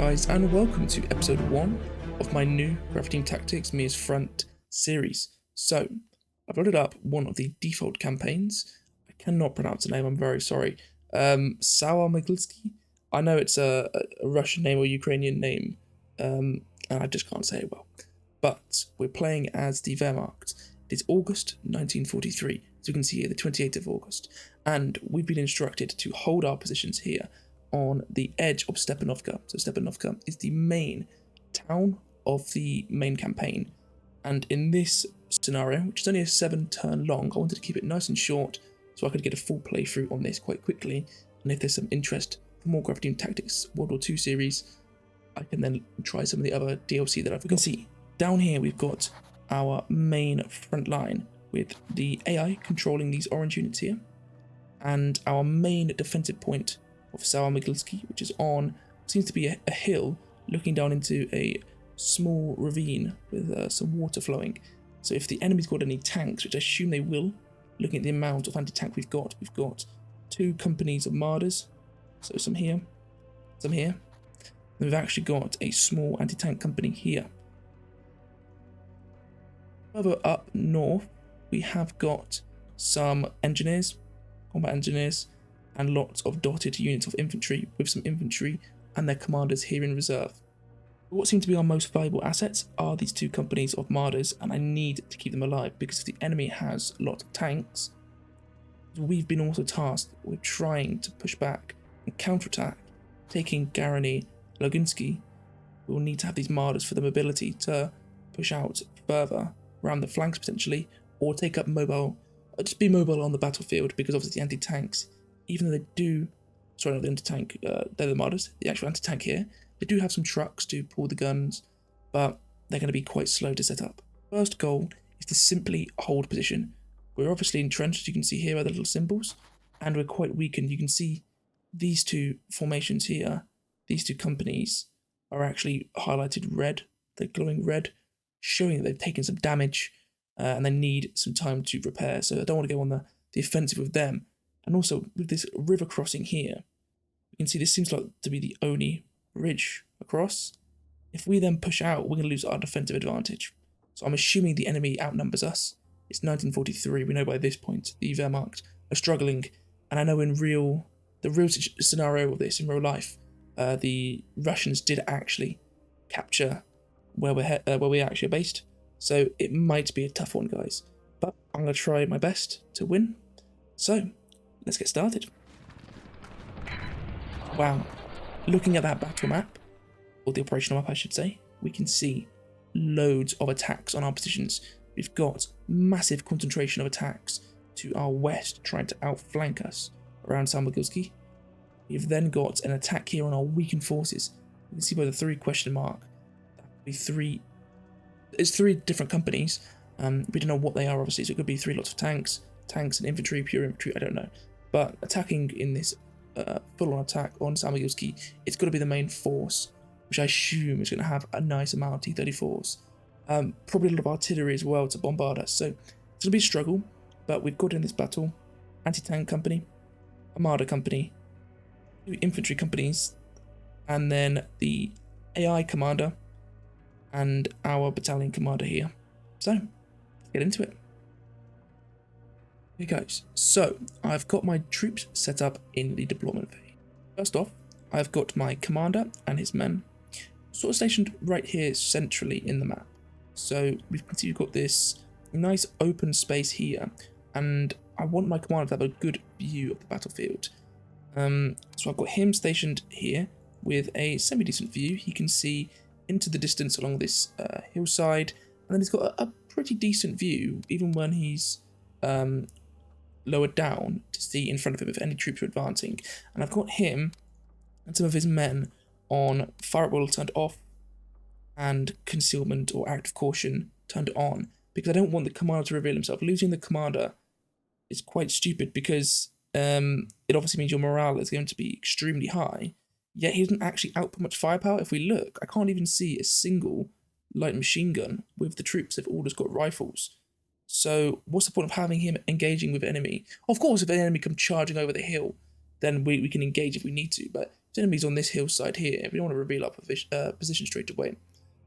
guys, and welcome to episode 1 of my new Graviteam Tactics mius-front series. So, I've loaded up one of the default campaigns. I cannot pronounce the name, I'm very sorry. Saur-Mogilskiy. I know it's a Russian name or Ukrainian name, and I just can't say it well. But we're playing as the Werhmact. It is August 1943, so you can see here the 28th of August, and we've been instructed to hold our positions here on the edge of Stepanovka. So Stepanovka is the main town of the main campaign, and in this scenario, which is only a 7-turn long, I wanted to keep it nice and short so I could get a full playthrough on this quite quickly, and if there's some interest for more Graviteam Tactics World War II series, I can then try some of the other DLC that I've got. You can see down here we've got our main front line with the AI controlling these orange units here, and our main defensive point of Saur-Mogilskiy, which is on what seems to be a hill looking down into a small ravine with some water flowing. So if the enemy's got any tanks, which I assume they will, looking at the amount of anti-tank we've got 2 companies of marders, so some here, some here, and we've actually got a small anti-tank company here. Further up north, we have got some engineers, combat engineers, and lots of dotted units of infantry with some infantry and their commanders here in reserve. But what seem to be our most valuable assets are these 2 companies of marders, and I need to keep them alive because if the enemy has lots of tanks, we've been also tasked with trying to push back and counterattack, taking Saur-Mogilskiy. We will need to have these marders for the mobility to push out further around the flanks potentially, or take up just be mobile on the battlefield, because obviously the anti-tanks, even though they do, sorry, not the anti-tank, they're the marders, the actual anti-tank here, they do have some trucks to pull the guns, but they're going to be quite slow to set up. First goal is to simply hold position. We're obviously entrenched, as you can see here by the little symbols, and we're quite weakened. You can see these 2 formations here, these 2 companies are actually highlighted red, they're glowing red, showing that they've taken some damage and they need some time to repair. So I don't want to go on the offensive with them. And also with this river crossing here, you can see this seems like to be the only bridge across. If we then push out, we're going to lose our defensive advantage. So I'm assuming the enemy outnumbers us. It's 1943. We know by this point the Werhmacht are struggling, and I know in the real scenario of this in real life, the Russians did actually capture where we actually are based. So it might be a tough one, guys. But I'm going to try my best to win. So let's get started. Wow. Looking at that battle map, or the operational map I should say, we can see loads of attacks on our positions. We've got massive concentration of attacks to our west trying to outflank us around Saur-Mogilskiy. We've then got an attack here on our weakened forces. You can see by the 3 question mark, that could be it's 3 different companies. We don't know what they are obviously, so it could be 3 lots of tanks and infantry, pure infantry, I don't know. But attacking in this full-on attack on Saur-Mogilskiy, it's got to be the main force, which I assume is going to have a nice amount of T-34s. Probably a lot of artillery as well to bombard us, so it's going to be a struggle, but we've got in this battle anti-tank company, a marder company, 2 infantry companies, and then the AI commander and our battalion commander here. So, let's get into it. Okay guys, so I've got my troops set up in the deployment phase. First off, I've got my commander and his men sort of stationed right here centrally in the map. So we can see we've got this nice open space here, and I want my commander to have a good view of the battlefield. So I've got him stationed here with a semi-decent view. He can see into the distance along this hillside, and then he's got a pretty decent view even when he's lowered down to see in front of him if any troops are advancing. And I've got him and some of his men on fire at will turned off and concealment or act of caution turned on, because I don't want the commander to reveal himself. Losing the commander is quite stupid because it obviously means your morale is going to be extremely high, yet he doesn't actually output much firepower. If we look, I can't even see a single light machine gun with the troops. They've all just got rifles. So what's the point of having him engaging with enemy? Of course, if an enemy comes charging over the hill, then we can engage if we need to, but There's enemies on this hillside here. We don't want to reveal our position straight away.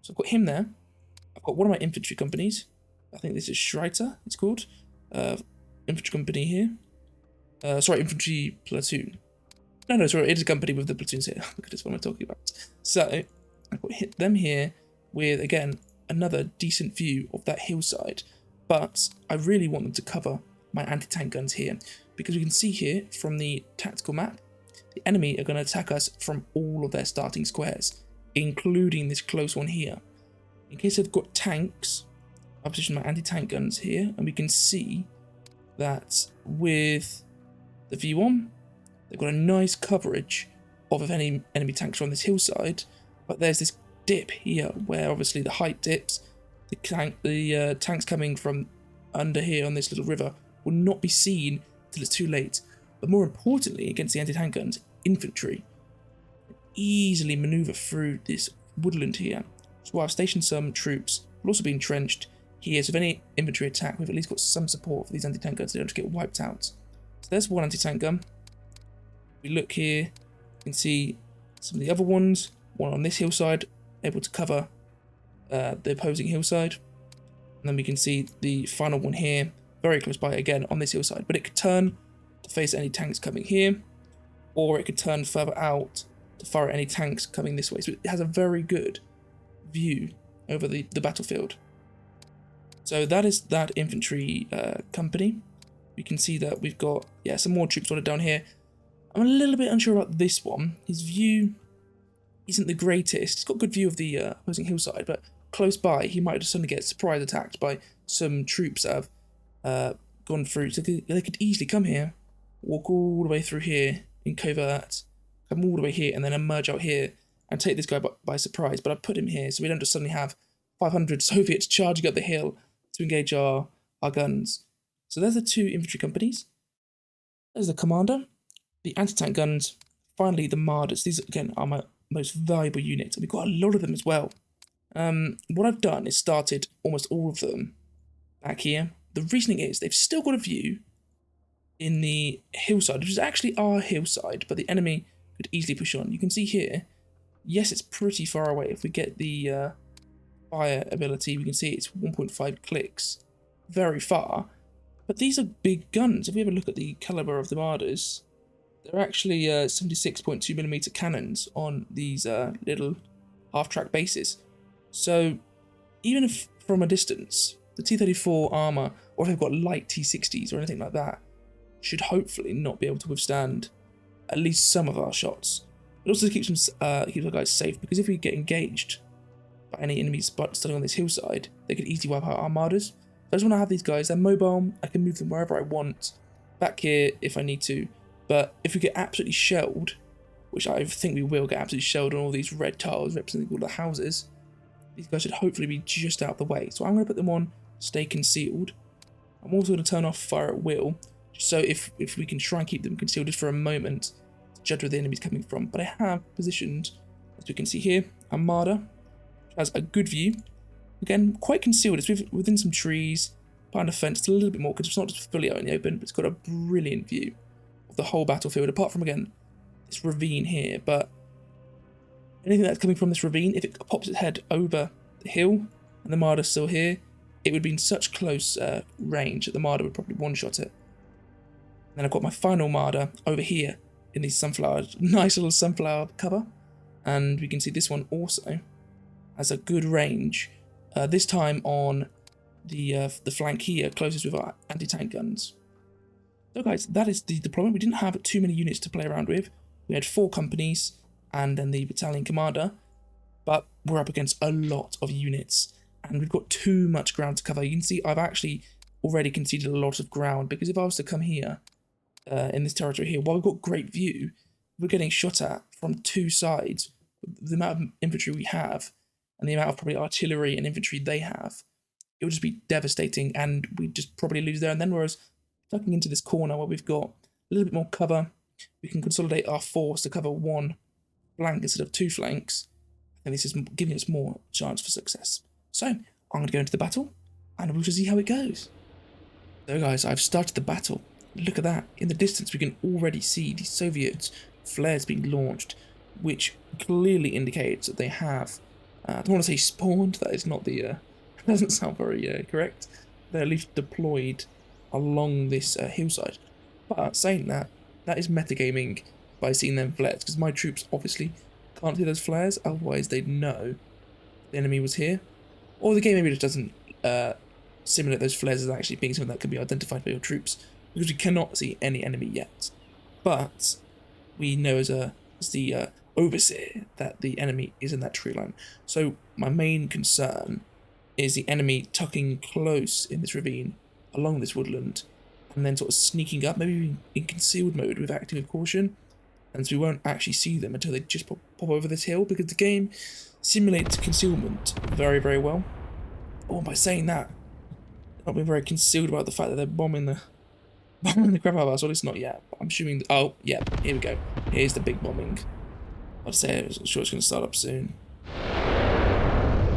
So I've got him there. I've got one of my infantry companies. I think this is Schreiter, it's called. Infantry company here. Sorry, infantry platoon. No, sorry, it is a company with the platoons here. Look at this, what am I talking about? So, I've got them here with, again, another decent view of that hillside. But I really want them to cover my anti-tank guns here. Because we can see here, from the tactical map, the enemy are going to attack us from all of their starting squares, including this close one here. In case they've got tanks, I've positioned my anti-tank guns here, and we can see that with the view on, they've got a nice coverage of if any enemy tanks are on this hillside, but there's this dip here where obviously the height dips. The tanks coming from under here on this little river will not be seen till it's too late. But more importantly, against the anti-tank guns, infantry easily maneuver through this woodland here. So I've stationed some troops, will also be entrenched here, so if any infantry attack, we've at least got some support for these anti-tank guns, so they don't just get wiped out. So there's one anti-tank gun. We look here, you can see some of the other ones, one on this hillside, able to cover the opposing hillside. And then we can see the final one here, very close by, again, on this hillside. But it could turn to face any tanks coming here, or it could turn further out to fire at any tanks coming this way. So it has a very good view over the battlefield. So that is that infantry company. We can see that we've got, some more troops dotted down here. I'm a little bit unsure about this one. His view isn't the greatest. He's got a good view of the opposing hillside, but close by, he might just suddenly get surprise attacked by some troops that have gone through. So they could easily come here, walk all the way through here in covert, come all the way here, and then emerge out here and take this guy by surprise. But I put him here so we don't just suddenly have 500 Soviets charging up the hill to engage our guns. So there's the two infantry companies. There's the commander, the anti-tank guns, finally the Marders. These, again, are my most valuable units, and we've got a lot of them as well. What I've done is started almost all of them back here. The reasoning is they've still got a view in the hillside, which is actually our hillside, but the enemy could easily push on. You can see here, yes, it's pretty far away. If we get the fire ability, we can see it's 1.5 clicks, very far. But these are big guns. If we ever look at the caliber of the Marders, they're actually 76.2mm cannons on these little half-track bases. So even if from a distance, the T-34 armour, or if they've got light T-60s or anything like that, should hopefully not be able to withstand at least some of our shots. It also keeps our guys safe, because if we get engaged by any enemies standing on this hillside, they could easily wipe out our Marders. I just want to have these guys, they're mobile, I can move them wherever I want, back here if I need to. But if we get absolutely shelled, which I think we will get absolutely shelled on all these red tiles representing all the houses, these guys should hopefully be just out of the way. So I'm going to put them on stay concealed. I'm also going to turn off fire at will, so if we can try and keep them concealed just for a moment, to judge where the enemy's coming from. But I have positioned, as we can see here, a Marder, which has a good view. Again, quite concealed. It's within some trees, behind a fence. It's a little bit more, because it's not just fully out in the open, but it's got a brilliant view of the whole battlefield, apart from, again, this ravine here. But anything that's coming from this ravine, if it pops its head over the hill, and the Marder's still here, it would be in such close range that the Marder would probably one-shot it. And then I've got my final Marder over here in these sunflowers, nice little sunflower cover. And we can see this one also has a good range, this time on the flank here, closest with our anti-tank guns. So guys, that is the deployment. We didn't have too many units to play around with. We had 4 companies and then the battalion commander, but we're up against a lot of units and we've got too much ground to cover. You can see I've actually already conceded a lot of ground, because if I was to come here in this territory here, while we've got great view, we're getting shot at from 2 sides. The amount of infantry we have and the amount of probably artillery and infantry they have, it would just be devastating, and we'd just probably lose there and then. Whereas tucking into this corner where we've got a little bit more cover, we can consolidate our force to cover 1 flank instead of 2 flanks, and this is giving us more chance for success. So I'm going to go into the battle and we'll just see how it goes. So guys, I've started the battle. Look at that. In the distance we can already see the Soviet flares being launched. which clearly indicates that they have, I don't want to say spawned, that is not the, doesn't sound very correct. They're at least deployed along this hillside. But saying that, that is metagaming by seeing them flares, because my troops obviously can't see those flares, otherwise they'd know the enemy was here. Or the game maybe just doesn't simulate those flares as actually being something that can be identified by your troops, because we cannot see any enemy yet. But we know as the overseer that the enemy is in that tree line. So my main concern is the enemy tucking close in this ravine along this woodland, and then sort of sneaking up, maybe in concealed mode with acting with caution, and so we won't actually see them until they just pop over this hill, because the game simulates concealment very, very well. Oh, by saying that, they're not being very concealed about the fact that they're bombing the crap out of us. Well, it's not yet. I'm assuming. Oh, yeah, here we go. Here's the big bombing. I'd say I'm sure it's going to start up soon.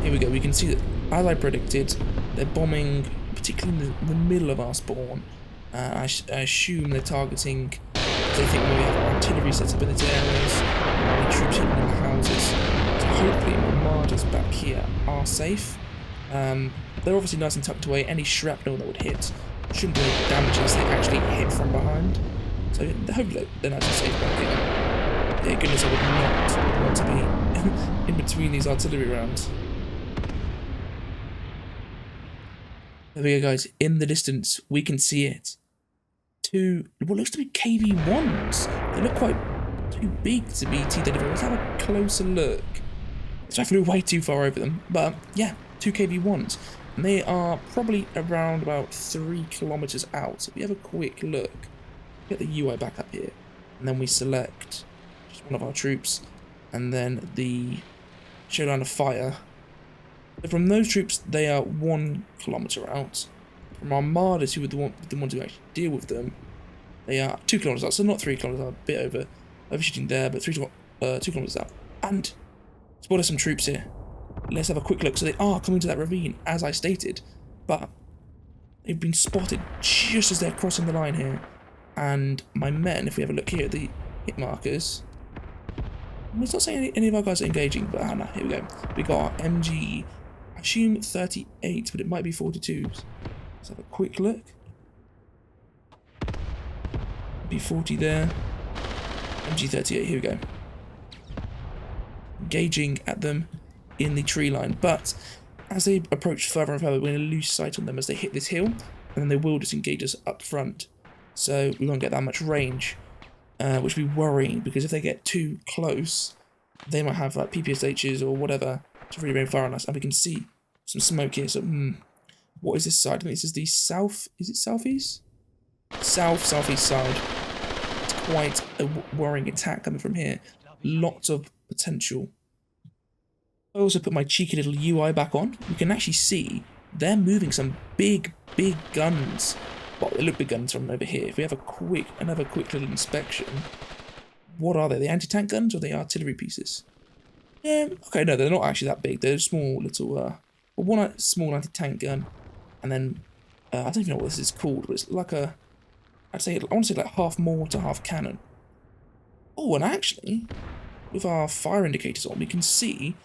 Here we go. We can see that, as I predicted, they're bombing, particularly in the middle of our spawn. I assume they're targeting. They think we have artillery set up in these areas, and the troops hidden in the houses. So hopefully my martyrs back here are safe. They're obviously nice and tucked away. Any shrapnel that would hit shouldn't do any damage unless they actually hit from behind. So hopefully they're nice and safe back here. Yeah, goodness, I would not want to be in between these artillery rounds. There we go, guys. In the distance, we can see it. Two, what looks to be KV-1s. They look quite too big to be T-35. Let's have a closer look. So I flew way too far over them, but yeah, 2 KV-1s. And they are probably around about 3 kilometers out. So if we have a quick look, get the UI back up here, and then we select just one of our troops, and then the showdown of fire. So from those troops, they are 1 kilometer out. From our Martyrs, who were the one to actually deal with them, they are 2 kilometers out. So not 3 kilometers out, a bit overshooting there, but 2 kilometers out. And spotted some troops here. Let's have a quick look. So they are coming to that ravine, as I stated, but they've been spotted just as they're crossing the line here. And my men, if we have a look here at the hit markers, it's not saying any of our guys are engaging, but no, here we go. We got our MG, I assume 38, but it might be 42s. Let's have a quick look. B40 there. MG 38, here we go. Engaging at them in the tree line, but as they approach further and further, we're going to lose sight on them as they hit this hill, and then they will disengage us up front. So we won't get that much range, which will be worrying, because if they get too close, they might have like PPSHs or whatever to really rain fire on us, and we can see some smoke here. So what is this side? I think this is the south. Is it southeast? Southeast side. It's quite a worrying attack coming from here. Lots of potential. I also put my cheeky little UI back on. You can actually see they're moving some big guns. Well, they look big guns from over here. If we have another quick little inspection, what are they? The anti-tank guns or the artillery pieces? Yeah, okay, no, they're not actually that big. They're small little, one small anti-tank gun, and then I don't even know what this is called, but it's like I want to say like half mortar, half cannon. Oh, and actually, with our fire indicators on, we can see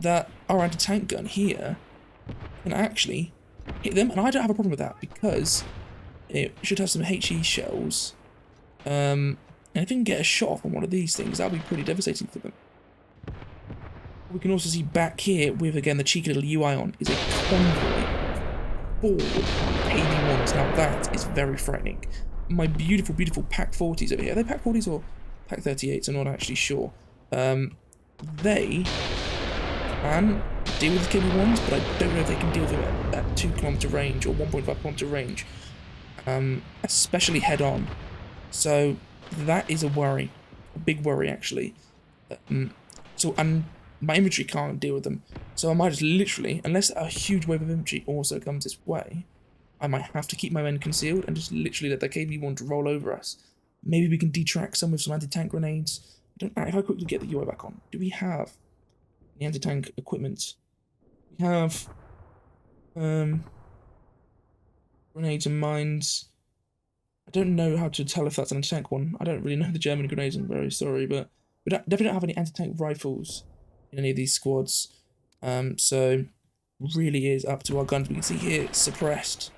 that our anti-tank gun here can actually hit them, and I don't have a problem with that because it should have some HE shells. And if we can get a shot off on one of these things, that'll be pretty devastating for them. We can also see back here with, again, the cheeky little UI on, is a convoy full KV-1s. Now that is very frightening. My beautiful Pack 40s over here. Are they Pack 40s or Pack 38s? I'm not actually sure. They can deal with the KV-1s, but I don't know if they can deal with them at 2 kilometer range or 1.5 kilometer range. Especially head on. So that is a worry. A big worry, actually. And my infantry can't deal with them. So I might just literally, unless a huge wave of infantry also comes this way, I might have to keep my men concealed and just literally let the KV-1 roll over us. Maybe we can detract some with some anti-tank grenades. If I quickly get the UI back on, do we have the anti-tank equipment? We have grenades and mines. I don't know how to tell if that's an anti-tank one. I don't really know the German grenades, I'm very sorry, but We definitely don't have any anti-tank rifles in any of these squads. So really is up to our guns. We can see here it's suppressed.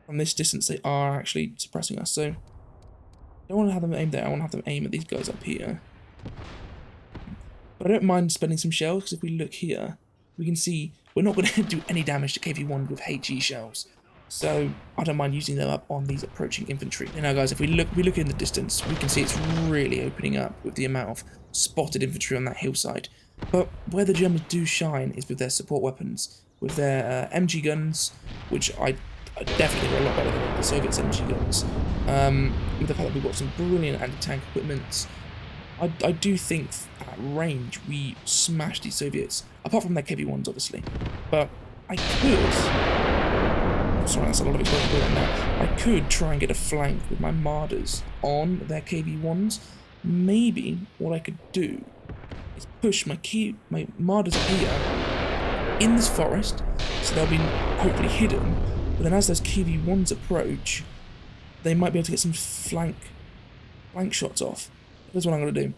From this distance, they are actually suppressing us. So I don't want to have them aim there. I want to have them aim at these guys up here. But I don't mind spending some shells, because if we look here, we can see we're not going to do any damage to KV-1 with HE shells. So I don't mind using them up on these approaching infantry. You know, guys, if we look in the distance, we can see it's really opening up with the amount of spotted infantry on that hillside. But where the Germans do shine is with their support weapons, with their MG guns, which I definitely think are a lot better than the Soviets' MG guns. With the fact that we've got some brilliant anti-tank equipment. I do think at range we smashed these Soviets, apart from their KV-1s obviously. But I could... Sorry, that's a lot of exposure on that. I could try and get a flank with my Marders on their KV-1s. Maybe what I could do is push my Marders here in this forest, so they'll be hopefully hidden. But then as those KV-1s approach, they might be able to get some flank shots off. That's what I'm going to do.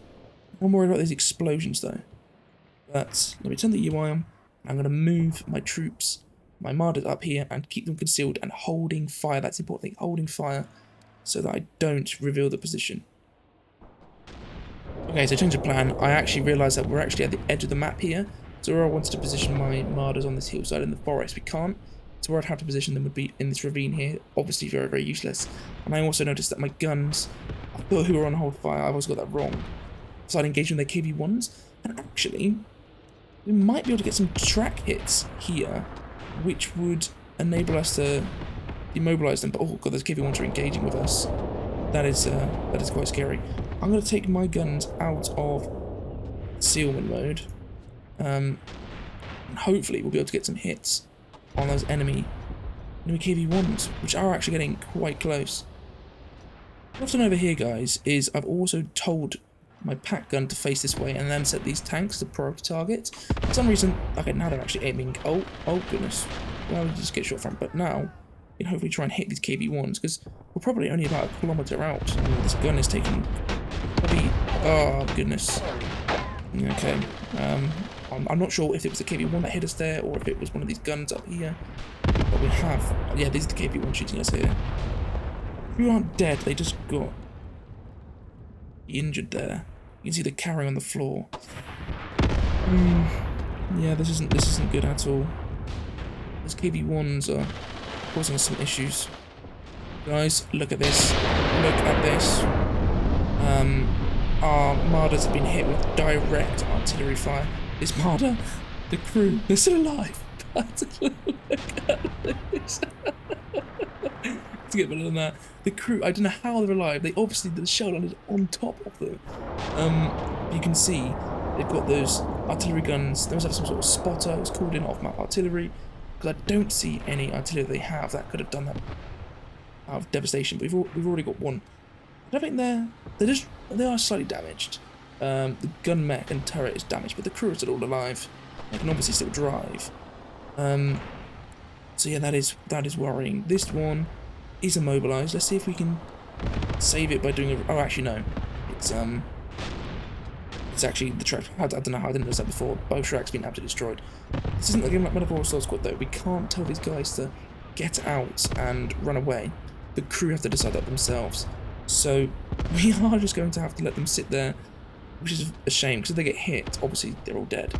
I'm worried about these explosions though. But let me turn the UI on. I'm going to move my troops, my Marders up here, and keep them concealed and holding fire. That's the important thing, holding fire, so that I don't reveal the position. Okay, so change of plan. I actually realised that we're actually at the edge of the map here. So where I wanted to position my Marders on this hillside in the forest, we can't. So where I'd have to position them would be in this ravine here. Obviously very, very useless. And I also noticed that my guns, I thought who were on hold fire, I always got that wrong. So I'd engage with their KV-1s. And actually, we might be able to get some track hits here, which would enable us to demobilize them. But oh god, those KV-1s are engaging with us. That is quite scary. I'm going to take my guns out of concealment mode. And hopefully we'll be able to get some hits on those enemy KV-1s, which are actually getting quite close. What's done over here, guys, is I've also told my pack gun to face this way and then set these tanks to priority targets. For some reason, okay, now they're actually aiming. Oh goodness. Well, we just get shot from. But now we can hopefully try and hit these KV-1s, because we're probably only about a kilometre out. This gun is taking probably... Oh goodness. Okay. I'm not sure if it was the KV-1 that hit us there, or if it was one of these guns up here. But we have... Yeah, these are the KV-1 shooting us here. Who aren't dead, they just got injured there. You can see the carrying on the floor. Yeah, this isn't good at all. Those KV-1s are causing us some issues. Guys, look at this. Look at this. Our Marders have been hit with direct artillery fire. This Marder, the crew, they're still alive. But look at this. To get better than that. The crew, I don't know how they're alive. They obviously, the shell landed on top of them. You can see they've got those artillery guns. They must have some sort of spotter. It was called in off-map artillery, because I don't see any artillery they have that could have done that out of devastation. But we've already got one. I don't think they are slightly damaged. The gun mech and turret is damaged, but the crew are still all alive. They can obviously still drive. So yeah, that is worrying. This one is immobilized. Let's see if we can save it by doing a... Oh, actually no. It's actually the track. I don't know how I didn't notice that before. Both tracks been absolutely destroyed. This isn't the game like Metaphor Assault Squad though. We can't tell these guys to get out and run away. The crew have to decide that themselves. So we are just going to have to let them sit there, which is a shame, because if they get hit, obviously they're all dead.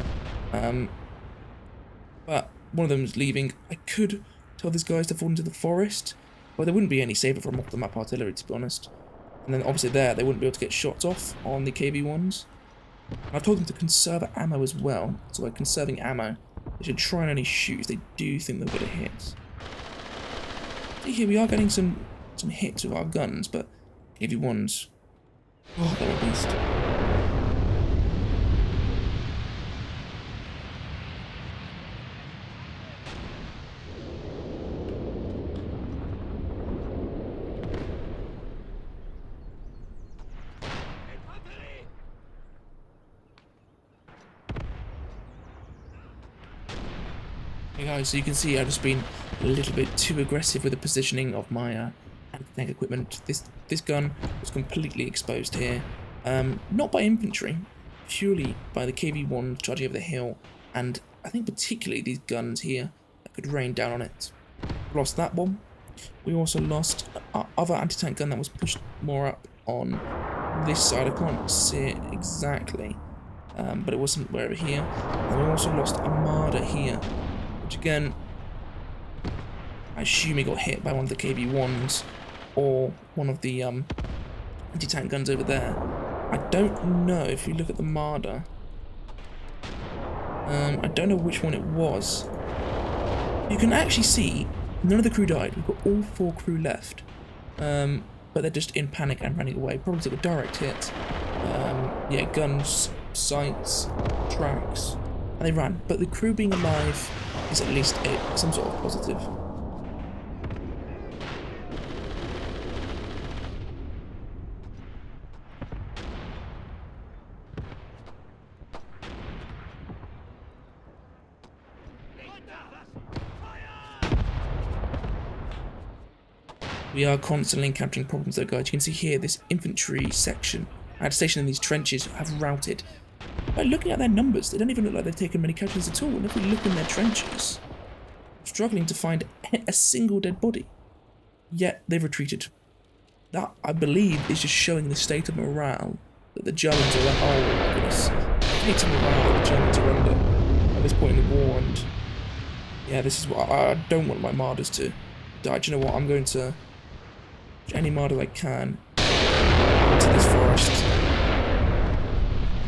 But one of them is leaving. I could tell these guys to fall into the forest, but there wouldn't be any saver from off the map artillery, to be honest. And then obviously they wouldn't be able to get shots off on the KV-1s. And I've told them to conserve ammo as well. So by conserving ammo, they should try and only shoot if they do think they'll get a hit. See here, we are getting some hits with our guns, but KV-1s, oh, they're a beast. Hey guys, so you can see I've just been a little bit too aggressive with the positioning of my anti-tank equipment. This gun was completely exposed here. Not by infantry, purely by the KV-1 charging over the hill, and I think particularly these guns here that could rain down on it. Lost that one. We also lost our other anti-tank gun that was pushed more up on this side. I can't see it exactly, but it was somewhere over here. And we also lost a Marder here, which again, I assume he got hit by one of the KV-1s or one of the anti-tank guns over there. I don't know if we look at the Marder. I don't know which one it was. You can actually see none of the crew died. We've got all 4 crew left, but they're just in panic and running away. Probably took a direct hit. Yeah, guns, sights, tracks, and they ran. But the crew being alive is at least some sort of positive. We are constantly encountering problems though, guys. You can see here, this infantry section I had stationed in these trenches have routed. By looking at their numbers, they don't even look like they've taken many casualties at all. And if we look in their trenches, struggling to find a single dead body. Yet they've retreated. That, I believe, is just showing the state of morale that the Germans are like, oh my goodness, the state of morale that the Germans are under at this point in the war. And yeah, this is what I don't want my Marders to die. Do you know what? I'm going to any Marder I can into this forest,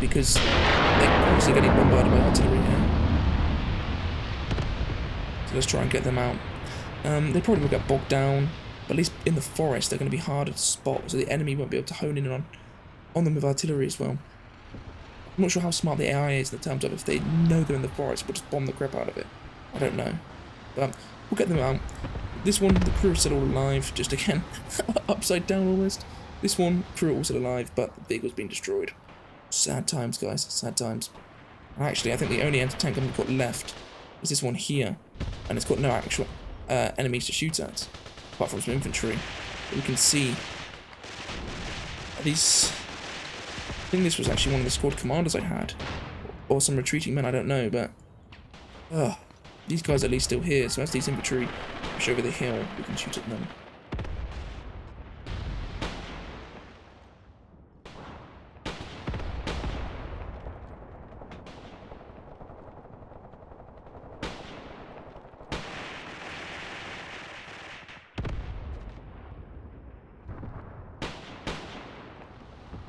because they're constantly getting bombarded by artillery here. So let's try and get them out. They probably will get bogged down, but at least in the forest they're going to be harder to spot, so the enemy won't be able to hone in on them with artillery as well. I'm not sure how smart the AI is in terms of if they know they're in the forest, we'll just bomb the crap out of it. I don't know, but we'll get them out. This one, the crew are still all alive, just again, upside down almost. This one, crew are all still alive, but the vehicle's been destroyed. Sad times, guys, sad times. And actually, I think the only anti-tank gun we've got left is this one here, and it's got no actual enemies to shoot at, apart from some infantry. But we can see these. I think this was actually one of the squad commanders I had, or some retreating men, I don't know, but these guys are at least still here, so as these infantry push over the hill, we can shoot at them.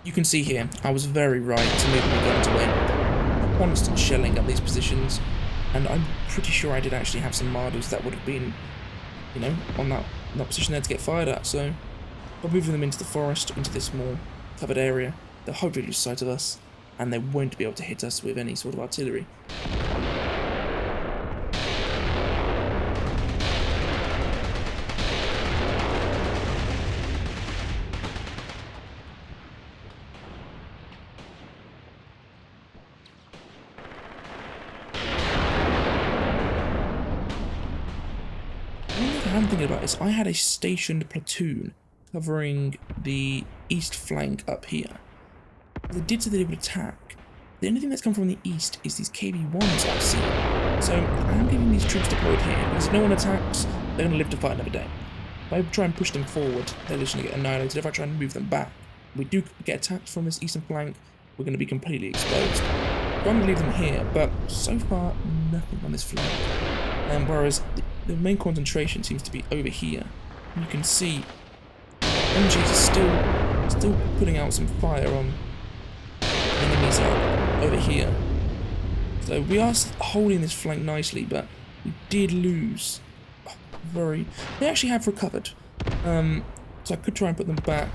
You can see here, I was very right to move my guns away. Constant shelling at these positions, and I'm pretty sure I did actually have some Marders that would have been, you know, on that position there to get fired at. So by moving them into the forest, into this more covered area, they'll hopefully lose sight of us, and they won't be able to hit us with any sort of artillery. I'm thinking about is I had a stationed platoon covering the east flank up here. They did say they would attack. The only thing that's come from the east is these KV-1s I've seen. So I am giving these troops deployed here, because if no one attacks, they're going to live to fight another day. If I try and push them forward, they're just going to get annihilated. If I try and move them back, we do get attacked from this eastern flank, we're going to be completely exposed. So I'm going to leave them here, but so far, nothing on this flank. Whereas the main concentration seems to be over here. You can see MGs are still putting out some fire on enemies over here. So we are holding this flank nicely, but we did lose. They actually have recovered. So I could try and put them back.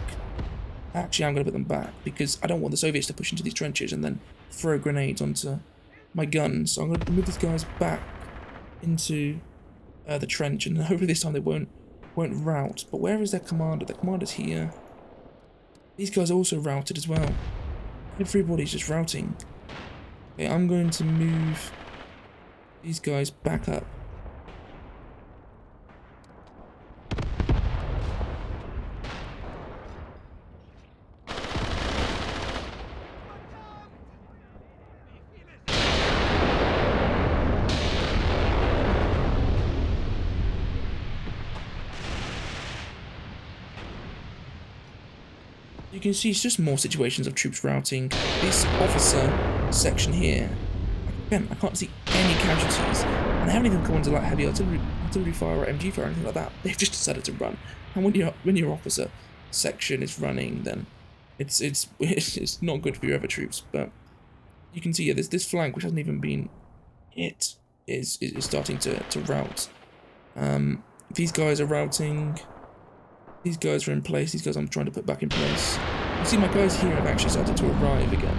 Actually, I'm going to put them back because I don't want the Soviets to push into these trenches and then throw grenades onto my guns. So I'm going to move these guys back into the trench, and hopefully this time they won't rout. But where is their commander? The commander's here. These guys are also routed as well. Everybody's just routing. Okay, I'm going to move these guys back up. You can see it's just more situations of troops routing. This officer section here, again, I can't see any casualties, and they haven't even come into like heavy artillery fire or MG fire or anything like that. They've just decided to run. And when your officer section is running, then it's not good for your other troops. But you can see, yeah, this flank, which hasn't even been hit, is starting to rout. These guys are routing. These guys are in place. These guys I'm trying to put back in place. You see my guys here have actually started to arrive again.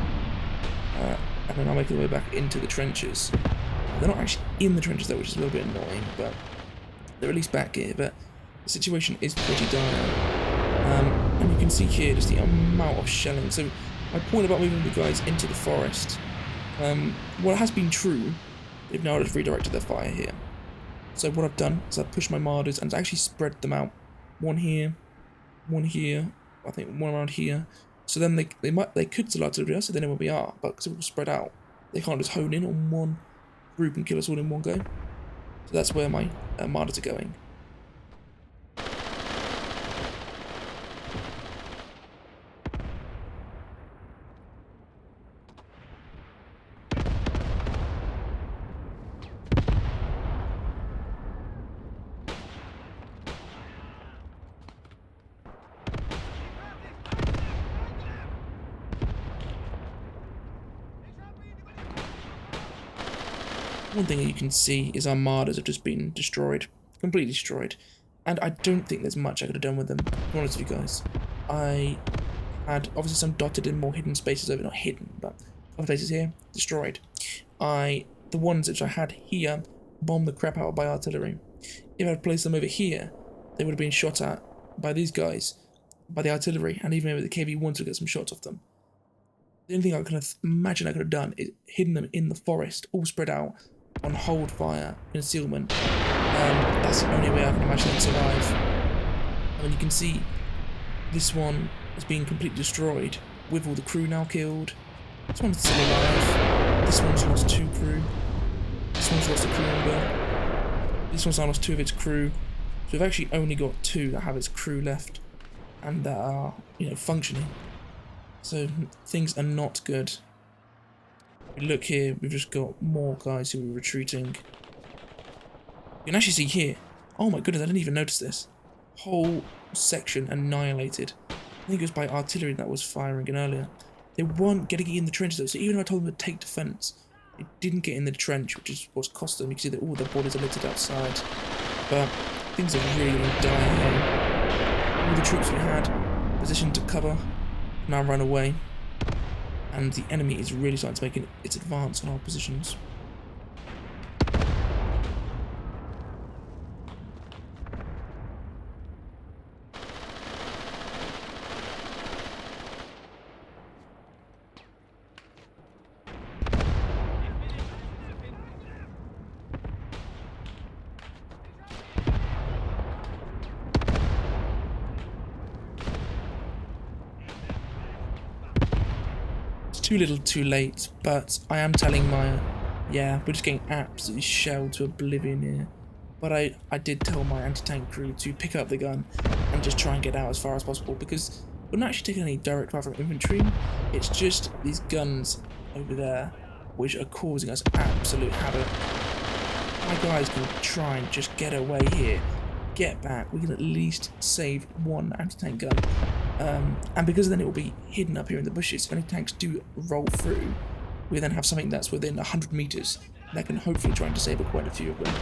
And then I'll make their way back into the trenches. They're not actually in the trenches though, which is a little bit annoying, but they're at least back here. But the situation is pretty dire. And you can see here just the amount of shelling. So my point about moving the guys into the forest, what has been true, they've now just redirected their fire here. So what I've done is I've pushed my Marders and actually spread them out. One here, I think one around here. So then they could still artillery us, so they know where we are, but because we're all spread out, they can't just hone in on one group and kill us all in one go. So that's where my Marders are going. One thing that you can see is our Marders have just been destroyed, completely destroyed, and I don't think there's much I could have done with them, to be honest with you guys. I had obviously some dotted in more hidden spaces over, not hidden, but other places here, destroyed. The ones which I had here, bombed the crap out by artillery. If I'd placed them over here, they would have been shot at by these guys, by the artillery, and even maybe the KV-1s to get some shots off them. The only thing I could imagine I could have done is hidden them in the forest, all spread out, on hold fire, concealment. That's the only way I can imagine them survive. I mean, you can see this one is being completely destroyed, with all the crew now killed. This one's still alive. This one's lost 2 crew. This one's lost a crew member. This one's now lost 2 of its crew. So we've actually only got 2 that have its crew left, and that are, functioning. So things are not good. Look here, we've just got more guys who are retreating. You can actually see here, oh my goodness, I didn't even notice this. Whole section annihilated. I think it was by artillery that was firing in earlier. They weren't getting in the trenches though, so even if I told them to take defence, they didn't get in the trench, which is what's cost them. You can see that all their bodies are littered outside. But things are really dire here. All the troops we had positioned to cover now run away. And the enemy is really starting to make its advance on our positions. Too little too late, but I am telling Maya, yeah, we're just getting absolutely shelled to oblivion here. But I did tell my anti-tank crew to pick up the gun and just try and get out as far as possible, because we're not actually taking any direct fire from infantry. It's just these guns over there which are causing us absolute havoc. My guys can try and just get away here, get back. We can at least save 1 anti-tank gun. And because then it will be hidden up here in the bushes, when tanks do roll through, we then have something that's within 100 meters that can hopefully try and disable quite a few of them.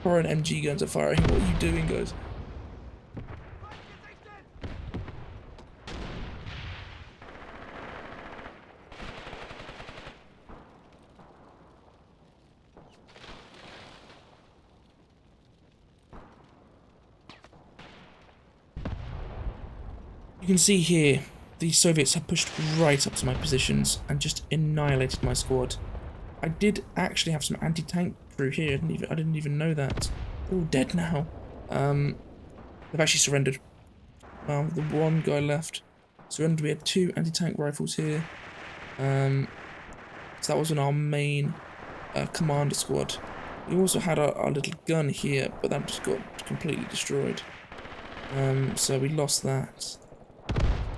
Our own MG guns are firing. What are you doing, guys? You can see here, the Soviets have pushed right up to my positions and just annihilated my squad. I did actually have some anti-tank crew here, I didn't even know that. They're all dead now. They've actually surrendered. The one guy left surrendered. We had 2 anti-tank rifles here. So that was in our main commander squad. We also had our little gun here, but that just got completely destroyed. So we lost that.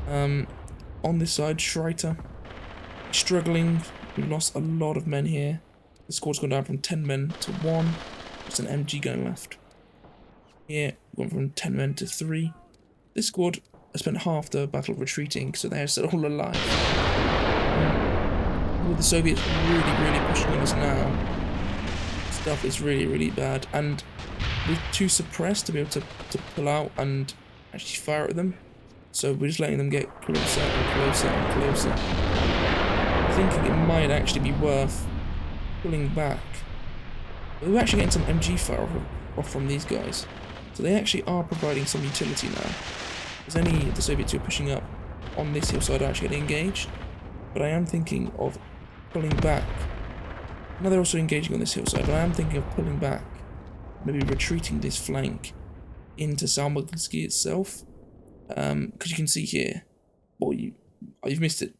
On this side, Schreiter struggling. We've lost a lot of men here. The squad's gone down from 10 men to 1. Just an MG going left. Here, gone from 10 men to 3. This squad has spent half the battle retreating, so they're still all alive. With the Soviets really pushing on us now, stuff is really bad, and we're too suppressed to be able to pull out and actually fire at them. So we're just letting them get closer and closer and closer. I'm thinking it might actually be worth pulling back. We're actually getting some MG fire off from these guys. So they actually are providing some utility now. Because any of the Soviets who are pushing up on this hillside are actually getting engaged. But I am thinking of pulling back. Now they're also engaging on this hillside, but I am thinking of pulling back. Maybe retreating this flank into Saur-Mogilskiy itself. Because you can see here, well, you've missed it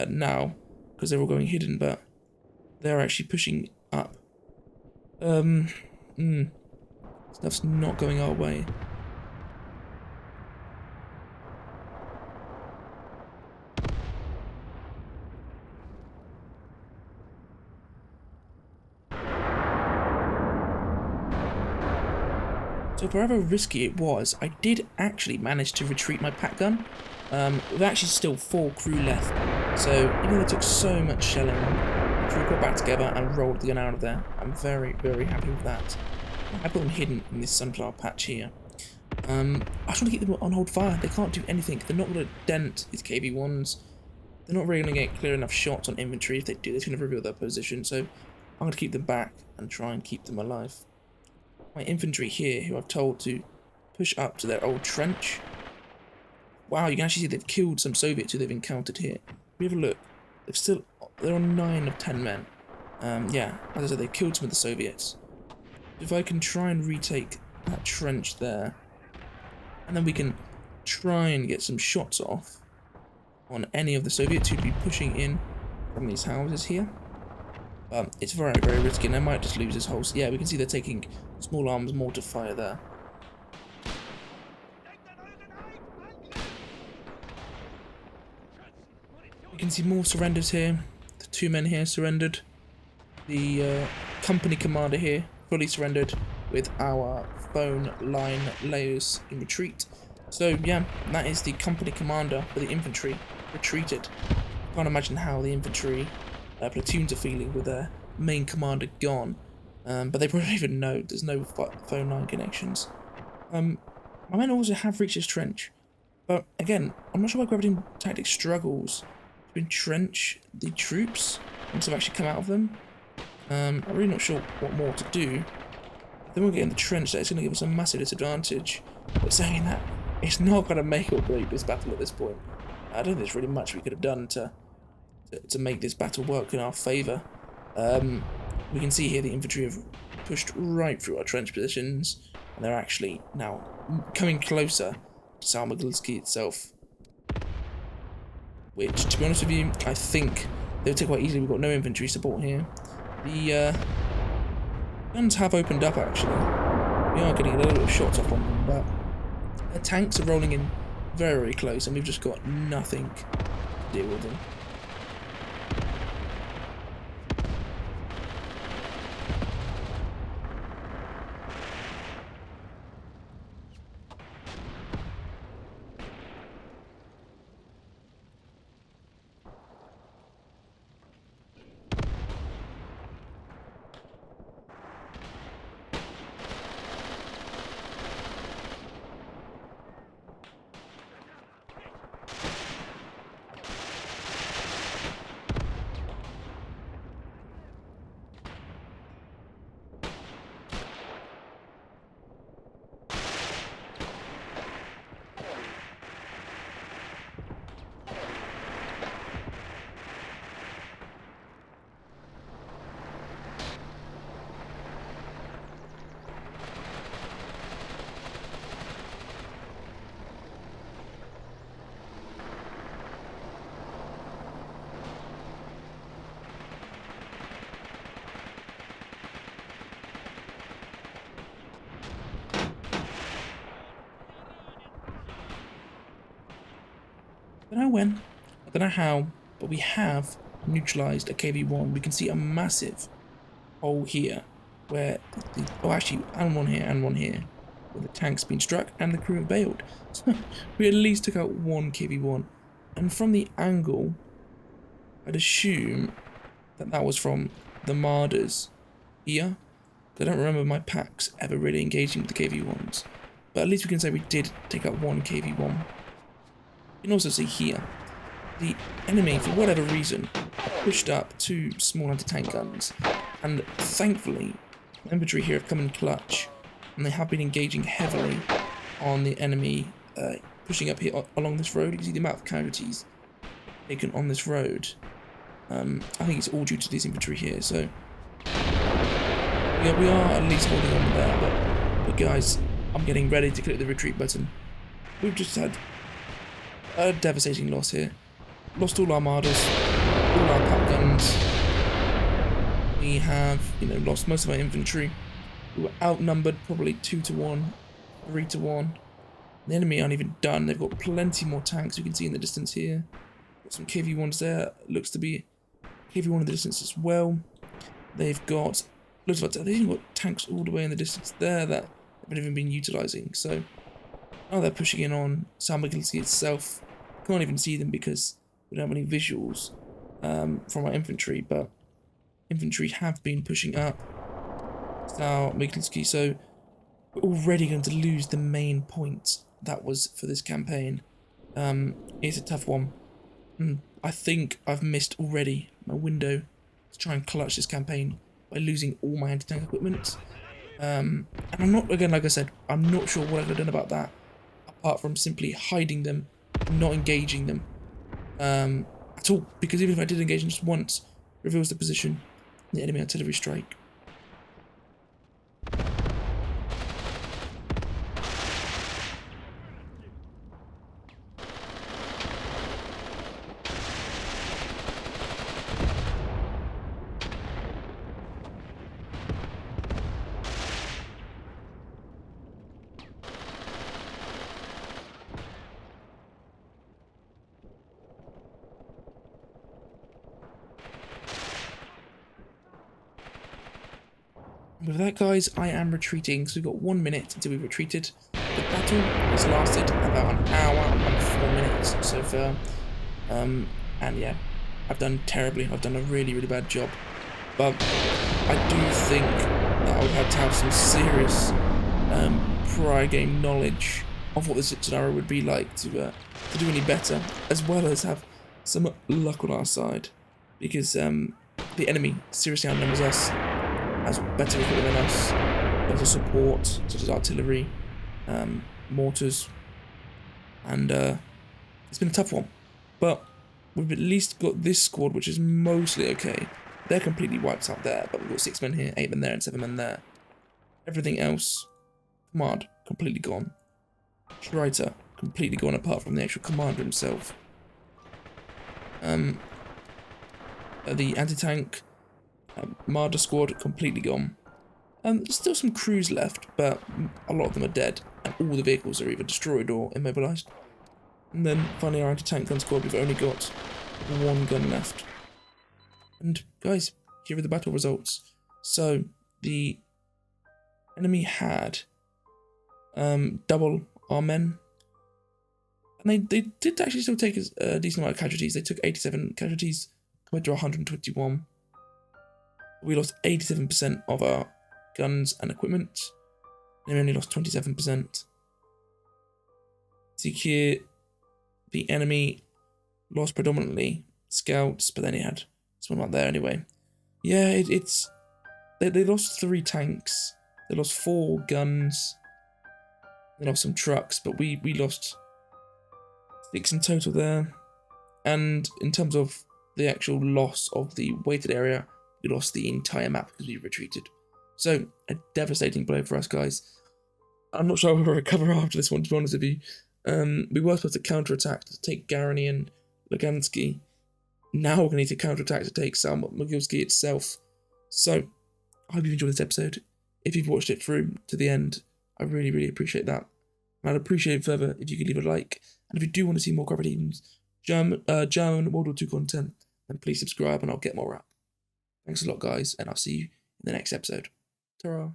now because they're all going hidden, but they're actually pushing up. Stuff's not going our way. So for however risky it was, I did actually manage to retreat my pack gun. With actually still 4 crew left. So even though they took so much shelling, the crew got back together and rolled the gun out of there. I'm very happy with that. I put them hidden in this sunflower patch here. I just want to keep them on hold fire. They can't do anything. They're not going to dent these KV-1s. They're not really going to get clear enough shots on infantry. If they do, they're going to reveal their position. So I'm going to keep them back and try and keep them alive. My infantry here, who I've told to push up to their old trench. Wow, you can actually see they've killed some Soviets who they've encountered here. If you have a look, they're on 9 of 10 men. Yeah, as I said, they've killed some of the Soviets. If I can try and retake that trench there, and then we can try and get some shots off on any of the Soviets who'd be pushing in from these houses here. It's very risky, and I might just lose this whole... Yeah, we can see they're taking small arms mortar fire there. You can see more surrenders here. The 2 men here surrendered. The company commander here fully surrendered, with our phone line layers in retreat. So yeah, that is the company commander for the infantry retreated. I can't imagine how the infantry platoons are feeling with their main commander gone. But they probably even know there's no phone line connections. My men also have reached this trench, but again, I'm not sure why Graviteam tactics struggles to entrench the troops once they've actually come out of them. I'm really not sure what more to do. If they won't get in the trench, that's going to give us a massive disadvantage. But saying that, it's not going to make or break this battle at this point. I don't think there's really much we could have done to make this battle work in our favour. We can see here the infantry have pushed right through our trench positions, and they're actually now coming closer to Saur-Mogilskiy itself. Which, to be honest with you, I think they'll take quite easily. We've got no infantry support here. The guns have opened up actually. We are getting a little bit of shots off on them, but the tanks are rolling in very close, and we've just got nothing to deal with them. I don't know when, I don't know how, but we have neutralized a KV-1. We can see a massive hole here where, oh actually, and one here, where the tank's been struck and the crew have bailed. So we at least took out one KV-1. And from the angle, I'd assume that that was from the Marders here. I don't remember my packs ever really engaging with the KV-1s. But at least we can say we did take out one KV-1. You can also see here, the enemy, for whatever reason, pushed up two small anti-tank guns. And thankfully, the infantry here have come in clutch. And they have been engaging heavily on the enemy pushing up here along this road. You can see the amount of casualties taken on this road. I think it's all due to this infantry here, so yeah, we are at least holding on there, but guys, I'm getting ready to click the retreat button. We've just had a devastating loss here. Lost all our Marders, all our pack guns. We have, lost most of our infantry. We were outnumbered probably 2 to 1, 3 to 1. The enemy aren't even done. They've got plenty more tanks. You can see in the distance here. Got some KV-1s there. Looks to be KV-1 in the distance as well. They've got loads of, they've even got tanks all the way in the distance there that haven't even been utilising. So now they're pushing in on Saur-Mogilskiy itself. Can't even see them because we don't have any visuals from our infantry, but infantry have been pushing up Saur-Mogilskiy, so we're already going to lose the main point that was for this campaign. It's a tough one. I think I've missed already my window to try and clutch this campaign by losing all my anti-tank equipment. And I'm not, again, like I said, I'm not sure what I could have done about that, apart from simply hiding them, not engaging them at all, because even if I did engage them just once, it reveals the position, the enemy artillery strike. With that, guys, I am retreating, so we've got 1 minute until we've retreated. The battle has lasted about an hour and 4 minutes so far. And yeah, I've done terribly. I've done a really, really bad job. But I do think that I would have to have some serious prior game knowledge of what this scenario would be like to do any better, as well as have some luck on our side, because the enemy seriously outnumbers us, has better equipment than us, better support, such as artillery, mortars, and it's been a tough one. But we've at least got this squad, which is mostly okay. They're completely wiped out there, but we've got 6 men here, 8 men there, and 7 men there. Everything else, command, completely gone. Schreiter, completely gone, apart from the actual commander himself. The anti-tank Marder squad, completely gone. There's still some crews left, but a lot of them are dead, and all the vehicles are either destroyed or immobilised. And then finally our anti-tank gun squad, we've only got 1 gun left. And guys, here are the battle results. So the enemy had double our men, and they did actually still take a decent amount of casualties. They took 87 casualties compared to 121. We lost 87% of our guns and equipment, and we only lost 27%. See here, the enemy lost predominantly scouts, but then he had someone out there anyway. Yeah, they lost 3 tanks, they lost 4 guns, they lost some trucks, but we lost 6 in total there. And in terms of the actual loss of the weighted area, we lost the entire map because we retreated. So, a devastating blow for us, guys. I'm not sure we'll recover after this one, to be honest with you. We were supposed to counterattack to take Garany and Luganski. Now we're going to need to counterattack to take Saur-Mogilskiy itself. So, I hope you've enjoyed this episode. If you've watched it through to the end, I really, really appreciate that. And I'd appreciate it further if you could leave a like. And if you do want to see more Graviteams, German World War II content, then please subscribe and I'll get more up. Thanks a lot, guys, and I'll see you in the next episode. Ta-ra.